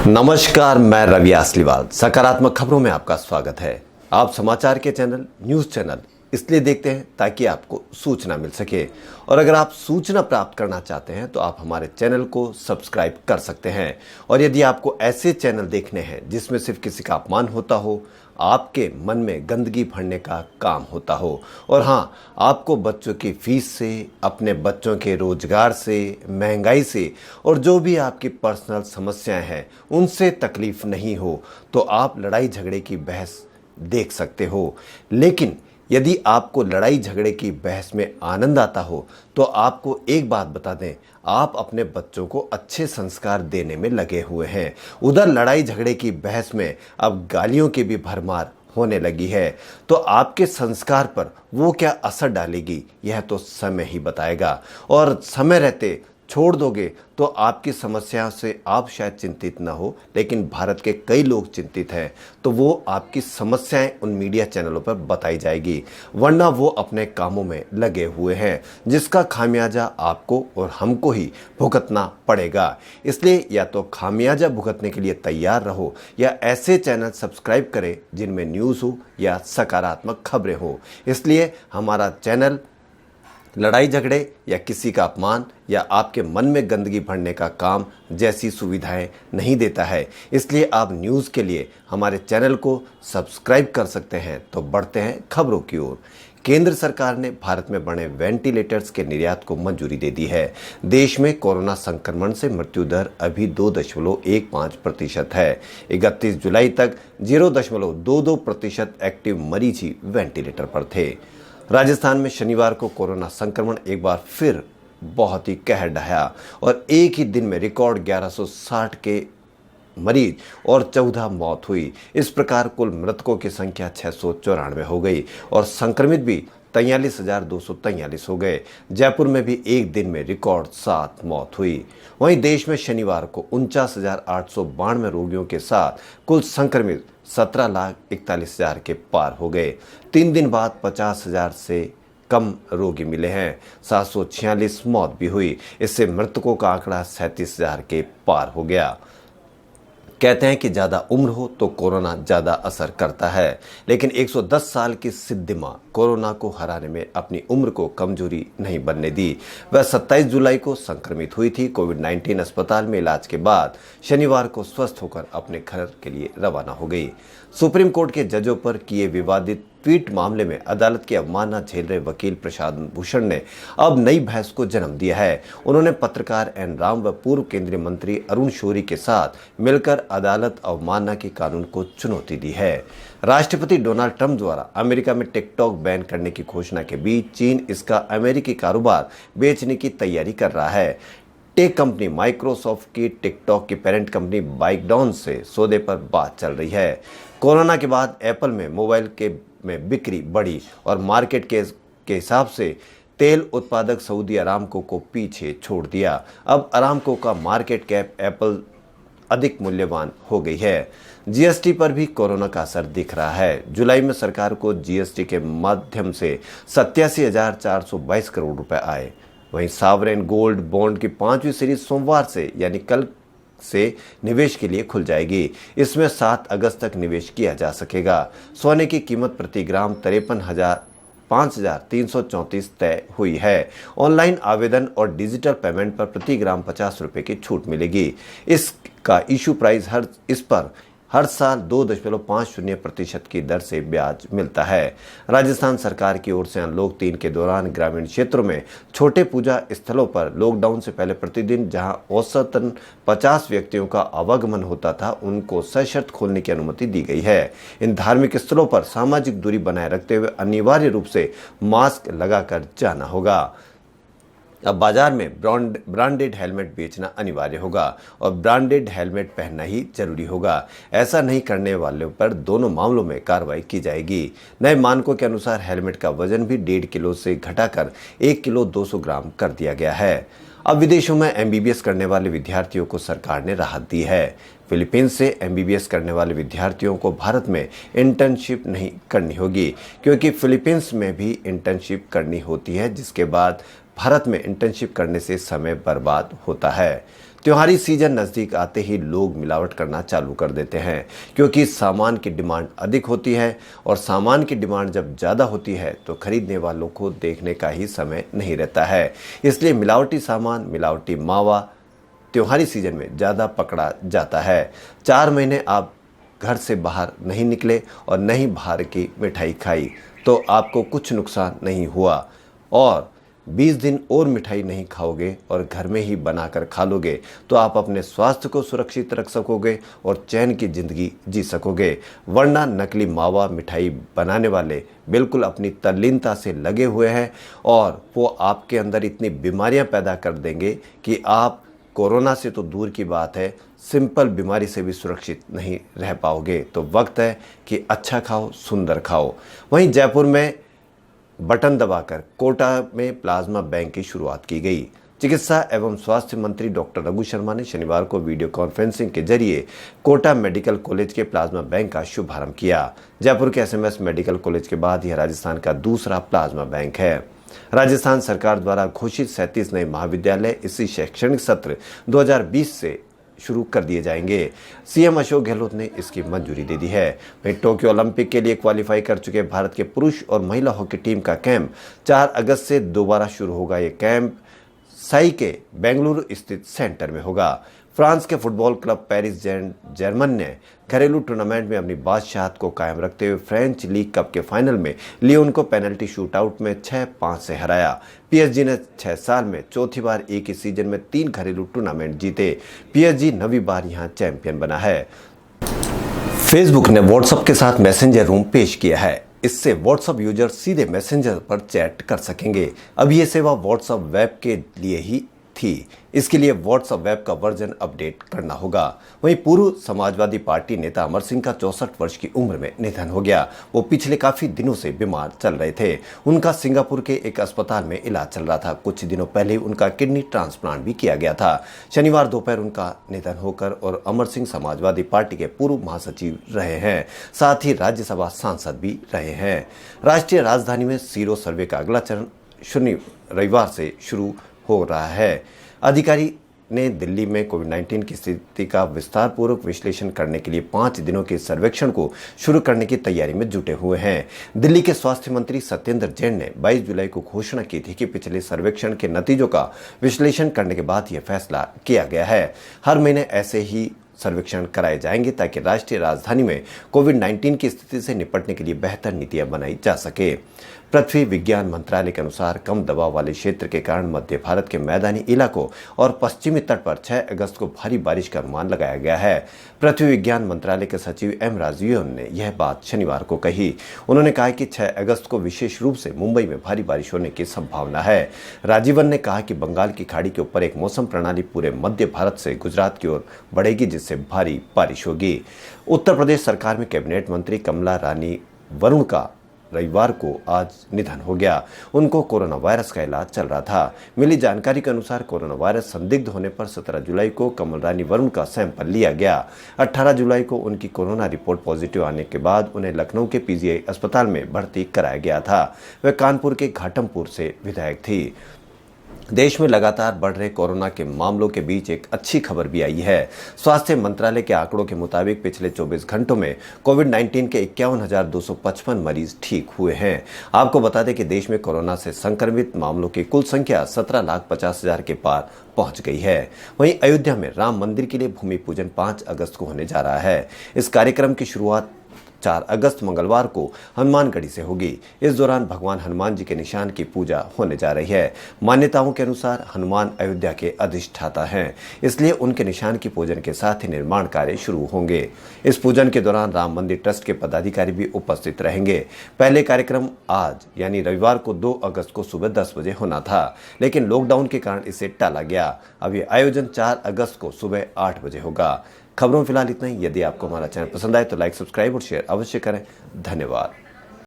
नमस्कार, मैं रवि आसलीवाल। सकारात्मक खबरों में आपका स्वागत है। आप समाचार के चैनल न्यूज़ चैनल इसलिए देखते हैं ताकि आपको सूचना मिल सके, और अगर आप सूचना प्राप्त करना चाहते हैं तो आप हमारे चैनल को सब्सक्राइब कर सकते हैं। और यदि आपको ऐसे चैनल देखने हैं जिसमें सिर्फ किसी का अपमान होता हो, आपके मन में गंदगी भरने का काम होता हो, और हाँ, आपको बच्चों की फीस से, अपने बच्चों के रोजगार से, महंगाई से और जो भी आपकी पर्सनल समस्याएं हैं उनसे तकलीफ नहीं हो, तो आप लड़ाई झगड़े की बहस देख सकते हो। लेकिन यदि आपको लड़ाई झगड़े की बहस में आनंद आता हो तो आपको एक बात बता दें, आप अपने बच्चों को अच्छे संस्कार देने में लगे हुए हैं। उधर लड़ाई झगड़े की बहस में अब गालियों की भी भरमार होने लगी है, तो आपके संस्कार पर वो क्या असर डालेगी यह तो समय ही बताएगा। और समय रहते छोड़ दोगे तो आपकी समस्याओं से आप शायद चिंतित ना हो, लेकिन भारत के कई लोग चिंतित हैं, तो वो आपकी समस्याएं उन मीडिया चैनलों पर बताई जाएगी, वरना वो अपने कामों में लगे हुए हैं जिसका खामियाजा आपको और हमको ही भुगतना पड़ेगा। इसलिए या तो खामियाजा भुगतने के लिए तैयार रहो, या ऐसे चैनल सब्सक्राइब करें जिनमें न्यूज़ हो या सकारात्मक खबरें हो। इसलिए हमारा चैनल लड़ाई झगड़े या किसी का अपमान या आपके मन में गंदगी भरने का काम जैसी सुविधाएं नहीं देता है। इसलिए आप न्यूज़ के लिए हमारे चैनल को सब्सक्राइब कर सकते हैं। तो बढ़ते हैं खबरों की ओर। केंद्र सरकार ने भारत में बने वेंटिलेटर्स के निर्यात को मंजूरी दे दी है। देश में कोरोना संक्रमण से मृत्यु दर अभी 2.15% है। 31 जुलाई तक 0.22% एक्टिव मरीज ही वेंटिलेटर पर थे। राजस्थान में शनिवार को कोरोना संक्रमण एक बार फिर बहुत ही कहर ढाया और एक ही दिन में रिकॉर्ड 1160 के मरीज और 14 मौत हुई। इस प्रकार कुल मृतकों की संख्या 694 हो गई और संक्रमित भी 43,243 हो गए। जयपुर में भी एक दिन में रिकॉर्ड 7 मौत हुई। वहीं देश में शनिवार को 49,892 रोगियों के साथ कुल संक्रमित 17,41,000 के पार हो गए। 3 दिन बाद 50,000 से कम रोगी मिले हैं। 746 मौत भी हुई। इससे मृतकों का आंकड़ा 37,000 के पार हो गया। कहते हैं कि ज़्यादा उम्र हो तो कोरोना ज़्यादा असर करता है, लेकिन 110 साल की सिद्धि माँ कोरोना को हराने में अपनी उम्र को कमजोरी नहीं बनने दी। वह 27 जुलाई को संक्रमित हुई थी। कोविड-19 अस्पताल में इलाज के बाद शनिवार को स्वस्थ होकर अपने घर के लिए रवाना हो गई। सुप्रीम कोर्ट के जजों पर किए विवादित ट्वीट मामले में अदालत की अवमानना झेल रहे वकील प्रशांत भूषण ने अब नई बहस को जन्म दिया है। उन्होंने पत्रकार एन राम व पूर्व केंद्रीय मंत्री अरुण शौरी के साथ मिलकर अदालत अवमानना के कानून को चुनौती दी है। राष्ट्रपति डोनाल्ड ट्रंप द्वारा अमेरिका में टिकटॉक बैन करने की घोषणा के बीच चीन इसका अमेरिकी कारोबार बेचने की तैयारी कर रहा है। टेक कंपनी माइक्रोसॉफ्ट की टिकटॉक की पेरेंट कंपनी बाइकडॉन से सौदे पर बात चल रही है। कोरोना के बाद एप्पल में मोबाइल के में बिक्री बढ़ी और मार्केट के हिसाब से तेल उत्पादक सऊदी अरामको को पीछे छोड़ दिया। अब अरामको का मार्केट कैप एप्पल अधिक मूल्यवान हो गई है। जीएसटी पर भी कोरोना का असर दिख रहा है। जुलाई में सरकार को जीएसटी के माध्यम से 87,422 करोड़ रुपए आए। वहीं सावरेन गोल्ड बॉन्ड की 5वीं सीरीज सोमवार से यानी कल से निवेश के लिए खुल जाएगी। इसमें 7 अगस्त तक निवेश किया जा सकेगा। सोने की कीमत प्रति ग्राम 5,334 तय हुई है। ऑनलाइन आवेदन और डिजिटल पेमेंट पर प्रति ग्राम 50 रुपए की छूट मिलेगी। इसका इशू प्राइस हर साल 2.50% की दर से ब्याज मिलता है। राजस्थान सरकार की ओर से अनलॉक 3 के दौरान ग्रामीण क्षेत्रों में छोटे पूजा स्थलों पर लॉकडाउन से पहले प्रतिदिन जहां औसतन 50 व्यक्तियों का आवागमन होता था, उनको सशर्त खोलने की अनुमति दी गई है। इन धार्मिक स्थलों पर सामाजिक दूरी बनाए रखते हुए अनिवार्य रूप से मास्क लगाकर जाना होगा। अब बाजार में ब्रांडेड हेलमेट बेचना अनिवार्य होगा और ब्रांडेड हेलमेट पहनना ही जरूरी होगा। ऐसा नहीं करने वालों पर दोनों मामलों में कार्रवाई की जाएगी। नए मानकों के अनुसार हेलमेट का वजन भी 1.5 किलो से घटाकर 1 किलो 200 ग्राम कर दिया गया है। अब विदेशों में एमबीबीएस करने वाले विद्यार्थियों को सरकार ने राहत दी है। फिलीपींस से एमबीबीएस करने वाले विद्यार्थियों को भारत में इंटर्नशिप नहीं करनी होगी, क्योंकि फिलीपींस में भी इंटर्नशिप करनी होती है, जिसके बाद भारत में इंटर्नशिप करने से समय बर्बाद होता है। त्योहारी सीजन नज़दीक आते ही लोग मिलावट करना चालू कर देते हैं, क्योंकि सामान की डिमांड अधिक होती है और सामान की डिमांड जब ज़्यादा होती है तो खरीदने वालों को देखने का ही समय नहीं रहता है। इसलिए मिलावटी सामान, मिलावटी मावा त्योहारी सीजन में ज़्यादा पकड़ा जाता है। 4 महीने आप घर से बाहर नहीं निकले और नहीं बाहर की मिठाई खाई तो आपको कुछ नुकसान नहीं हुआ, और 20 दिन और मिठाई नहीं खाओगे और घर में ही बनाकर खा लोगे तो आप अपने स्वास्थ्य को सुरक्षित रख सकोगे और चैन की ज़िंदगी जी सकोगे। वरना नकली मावा मिठाई बनाने वाले बिल्कुल अपनी तल्लीनता से लगे हुए हैं और वो आपके अंदर इतनी बीमारियां पैदा कर देंगे कि आप कोरोना से तो दूर की बात है, सिंपल बीमारी से भी सुरक्षित नहीं रह पाओगे। तो वक्त है कि अच्छा खाओ, सुंदर खाओ। वहीं जयपुर में बटन दबाकर कोटा में प्लाज्मा बैंक की शुरुआत की गई। चिकित्सा एवं स्वास्थ्य मंत्री डॉक्टर रघु शर्मा ने शनिवार को वीडियो कॉन्फ्रेंसिंग के जरिए कोटा मेडिकल कॉलेज के प्लाज्मा बैंक का शुभारंभ किया। जयपुर के एसएमएस मेडिकल कॉलेज के बाद यह राजस्थान का दूसरा प्लाज्मा बैंक है। राजस्थान सरकार द्वारा घोषित 37 नए महाविद्यालय इसी शैक्षणिक सत्र 2020 से शुरू कर दिए जाएंगे। सीएम अशोक गहलोत ने इसकी मंजूरी दे दी है। वहीं टोक्यो ओलंपिक के लिए क्वालिफाई कर चुके भारत के पुरुष और महिला हॉकी टीम का कैंप 4 अगस्त से दोबारा शुरू होगा। ये कैंप साई के बेंगलुरु स्थित सेंटर में होगा। फ्रांस के फुटबॉल क्लब पेरिस जर्मन ने घरेलू टूर्नामेंट में अपनी बादशाहत को कायम रखते हुए फ्रेंच लीग कप के फाइनल में लियोन को पेनल्टी शूटआउट में 6-5 से हराया। पीएसजी ने 6 साल में चौथी बार एक ही सीजन में 3 घरेलू टूर्नामेंट जीते। पीएसजी 9वीं बार यहां चैंपियन बना है। फेसबुक ने व्हाट्सएप के साथ मैसेंजर रूम पेश किया है। इससे व्हाट्सएप यूजर सीधे मैसेंजर पर चैट कर सकेंगे। अब ये सेवा व्हाट्सएप वेब के लिए ही थी, इसके लिए व्हाट्सएप वेब का वर्जन अपडेट करना होगा। वहीं पूर्व समाजवादी पार्टी नेता अमर सिंह का 64 वर्ष की उम्र में निधन हो गया। वो पिछले काफी दिनों से बीमार चल रहे थे। उनका सिंगापुर के एक अस्पताल में इलाज चल रहा था। कुछ दिनों पहले उनका किडनी ट्रांसप्लांट भी किया गया था। शनिवार दोपहर उनका निधन होकर और अमर सिंह समाजवादी पार्टी के पूर्व महासचिव रहे हैं, साथ ही राज्यसभा सांसद भी रहे हैं। राष्ट्रीय राजधानी में सीरो सर्वे का अगला चरण रविवार से शुरू हो रहा है। अधिकारी ने दिल्ली में कोविड-19 की स्थिति का विस्तार पूर्वक विश्लेषण करने के लिए 5 दिनों के सर्वेक्षण को शुरू करने की तैयारी में जुटे हुए हैं। दिल्ली के स्वास्थ्य मंत्री सत्येंद्र जैन ने 22 जुलाई को घोषणा की थी कि पिछले सर्वेक्षण के नतीजों का विश्लेषण करने के बाद यह फैसला किया गया है। हर महीने ऐसे ही सर्वेक्षण कराए जाएंगे ताकि राष्ट्रीय राजधानी में कोविड-19 की स्थिति से निपटने के लिए बेहतर नीतियां बनाई जा सके। पृथ्वी विज्ञान मंत्रालय के अनुसार कम दबाव वाले क्षेत्र के कारण मध्य भारत के मैदानी इलाकों और पश्चिमी तट पर 6 अगस्त को भारी बारिश का अनुमान लगाया गया है। पृथ्वी विज्ञान मंत्रालय के सचिव एम राजीवन ने यह बात शनिवार को कही। उन्होंने कहा कि 6 अगस्त को विशेष रूप से मुंबई में भारी बारिश होने की संभावना है। राजीवन ने कहा कि बंगाल की खाड़ी के ऊपर एक मौसम प्रणाली पूरे मध्य भारत से गुजरात की ओर बढ़ेगी, जिससे भारी बारिश होगी। उत्तर प्रदेश सरकार में कैबिनेट मंत्री कमला रानी वरुण का रविवार को आज निधन हो गया। उनको कोरोना वायरस का इलाज चल रहा था। मिली जानकारी के अनुसार कोरोना वायरस संदिग्ध होने पर 17 जुलाई को कमल रानी वरुण का सैंपल लिया गया। 18 जुलाई को उनकी कोरोना रिपोर्ट पॉजिटिव आने के बाद उन्हें लखनऊ के पीजीआई अस्पताल में भर्ती कराया गया था। वह कानपुर के घाटमपुर से विधायक थी। देश में लगातार बढ़ रहे कोरोना के मामलों के बीच एक अच्छी खबर भी आई है। स्वास्थ्य मंत्रालय के आंकड़ों के मुताबिक पिछले 24 घंटों में कोविड-19 के 51,255 मरीज ठीक हुए हैं। आपको बता दें कि देश में कोरोना से संक्रमित मामलों की कुल संख्या 17,50,000 के पार पहुंच गई है। वहीं अयोध्या में राम मंदिर के लिए भूमि पूजन 5 अगस्त को होने जा रहा है। इस कार्यक्रम की शुरुआत 4 अगस्त मंगलवार को हनुमानगढ़ी से होगी। इस दौरान भगवान हनुमान जी के निशान की पूजा होने जा रही है। मान्यताओं के अनुसार हनुमान अयोध्या के अधिष्ठाता हैं, इसलिए उनके निशान की पूजन के साथ ही निर्माण कार्य शुरू होंगे। इस पूजन के दौरान राम मंदिर ट्रस्ट के पदाधिकारी भी उपस्थित रहेंगे। पहले कार्यक्रम आज यानी रविवार को 2 अगस्त को सुबह 10 बजे होना था, लेकिन लॉकडाउन के कारण इसे टाला गया। अब ये आयोजन 4 अगस्त को सुबह 8 बजे होगा। खबरों में फिलहाल इतना ही। यदि आपको हमारा चैनल पसंद आए तो लाइक, सब्सक्राइब और शेयर अवश्य करें। धन्यवाद।